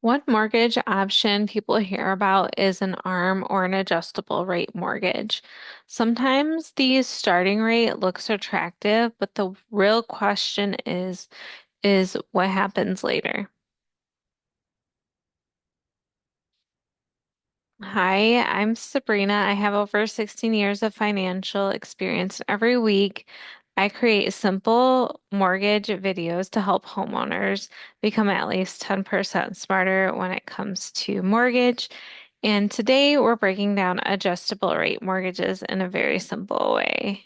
One mortgage option people hear about is an ARM or an adjustable rate mortgage. Sometimes the starting rate looks attractive, but the real question is what happens later. Hi, I'm Sabrina. I have over 16 years of financial experience. Every week, I create simple mortgage videos to help homeowners become at least 10% smarter when it comes to mortgage. And today, we're breaking down adjustable rate mortgages in a very simple way.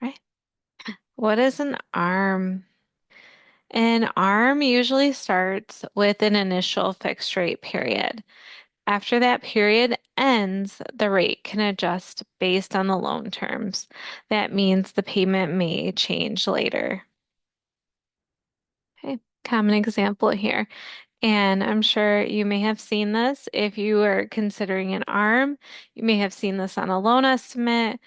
Right? What is an ARM? An ARM usually starts with an initial fixed rate period. After that period ends, the rate can adjust based on the loan terms. That means the payment may change later. Okay, common example here. And I'm sure you may have seen this if you are considering an ARM. You may have seen this on a loan estimate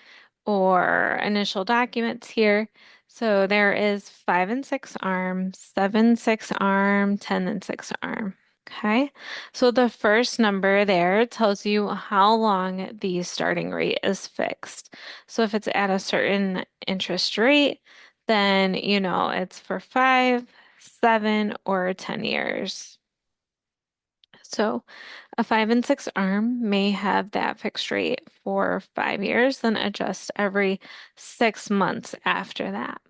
or initial documents here. So there is 5 and 6 ARM, 7, 6 ARM, 10 and 6 ARM. Okay, so the first number there tells you how long the starting rate is fixed. So if it's at a certain interest rate, then you know it's for 5, 7, or 10 years. So a 5 and 6 ARM may have that fixed rate for 5 years, then adjust every 6 months after that.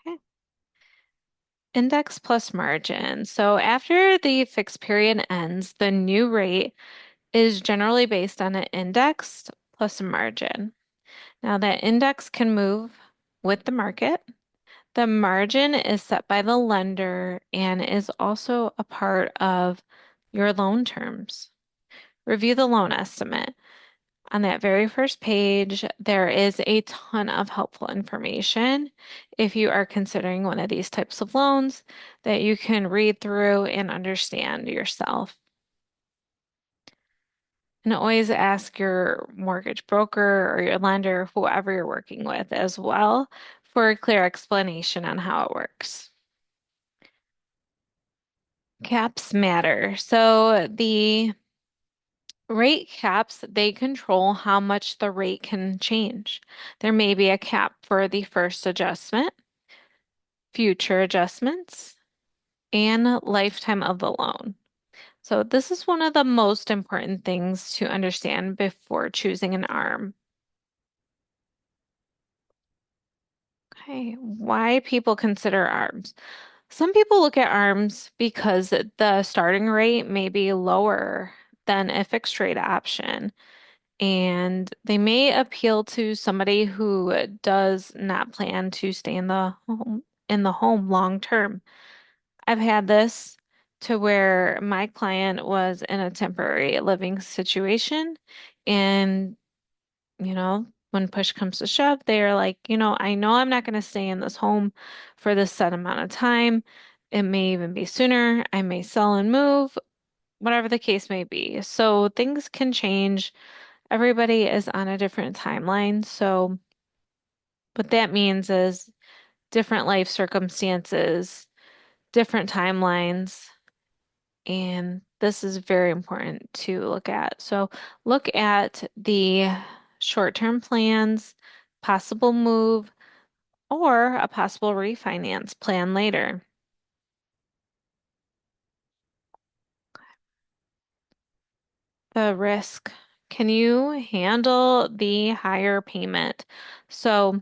Okay. Index plus margin. So after the fixed period ends, the new rate is generally based on an index plus a margin. Now that index can move with the market. The margin is set by the lender and is also a part of your loan terms. Review the loan estimate. On that very first page, there is a ton of helpful information if you are considering one of these types of loans that you can read through and understand yourself. And always ask your mortgage broker or your lender, whoever you're working with, as well for a clear explanation on how it works. Caps matter. So the rate caps, they control how much the rate can change. There may be a cap for the first adjustment, future adjustments, and lifetime of the loan. So this is one of the most important things to understand before choosing an ARM. Okay, why people consider ARMs. Some people look at ARMs because the starting rate may be lower than a fixed rate option, and they may appeal to somebody who does not plan to stay in the home long term. I've had this to where my client was in a temporary living situation, and when push comes to shove, they're like, I know I'm not going to stay in this home for this set amount of time. It may even be sooner. I may sell and move, whatever the case may be. So things can change. Everybody is on a different timeline. So what that means is different life circumstances, different timelines, and this is very important to look at. So look at the short-term plans, possible move, or a possible refinance plan later. The risk. Can you handle the higher payment? So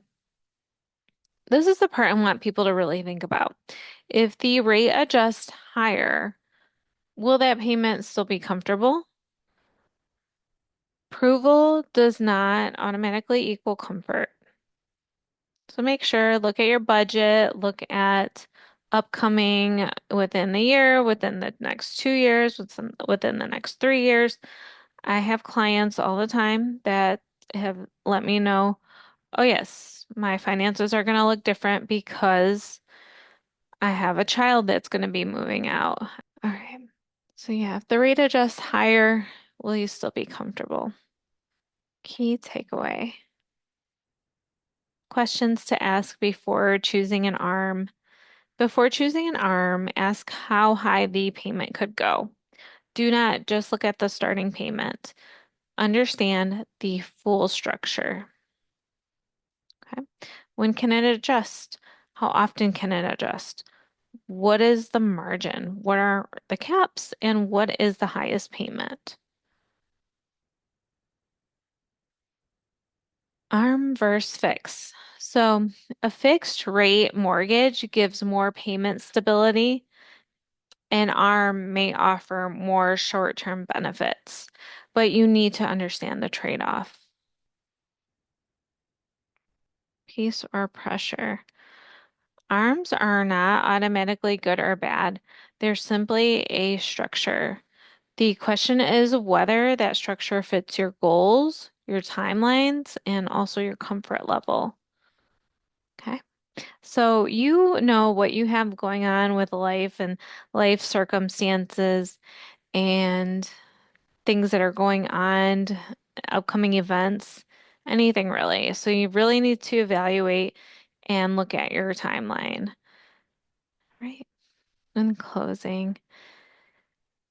this is the part I want people to really think about. If the rate adjusts higher, will that payment still be comfortable? Approval does not automatically equal comfort. So make sure, look at your budget, look at upcoming within the year, within the next 2 years, within the next 3 years. I have clients all the time that have let me know, oh yes, my finances are going to look different because I have a child that's going to be moving out. All right. So yeah, if the rate adjusts higher, will you still be comfortable? Key takeaway. questions to ask before choosing an arm. Before choosing an arm, ask how high the payment could go. Do not just look at the starting payment. Understand the full structure. Okay. When can it adjust? How often can it adjust? What is the margin? What are the caps? And what is the highest payment? ARM versus fix. So, a fixed rate mortgage gives more payment stability, and ARM may offer more short-term benefits, but you need to understand the trade-off. Peace or pressure. ARMs are not automatically good or bad. They're simply a structure. The question is whether that structure fits your goals, your timelines, and also your comfort level. Okay. So you know what you have going on with life and life circumstances and things that are going on, upcoming events, anything really. So you really need to evaluate and look at your timeline, right? In closing.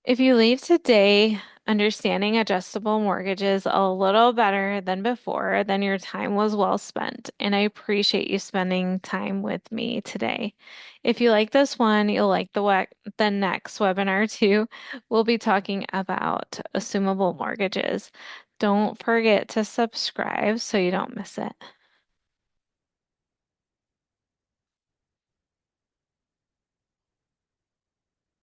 If you leave today understanding adjustable mortgages a little better than before, then your time was well spent. And I appreciate you spending time with me today. If you like this one, you'll like the next webinar too. We'll be talking about assumable mortgages. Don't forget to subscribe so you don't miss it.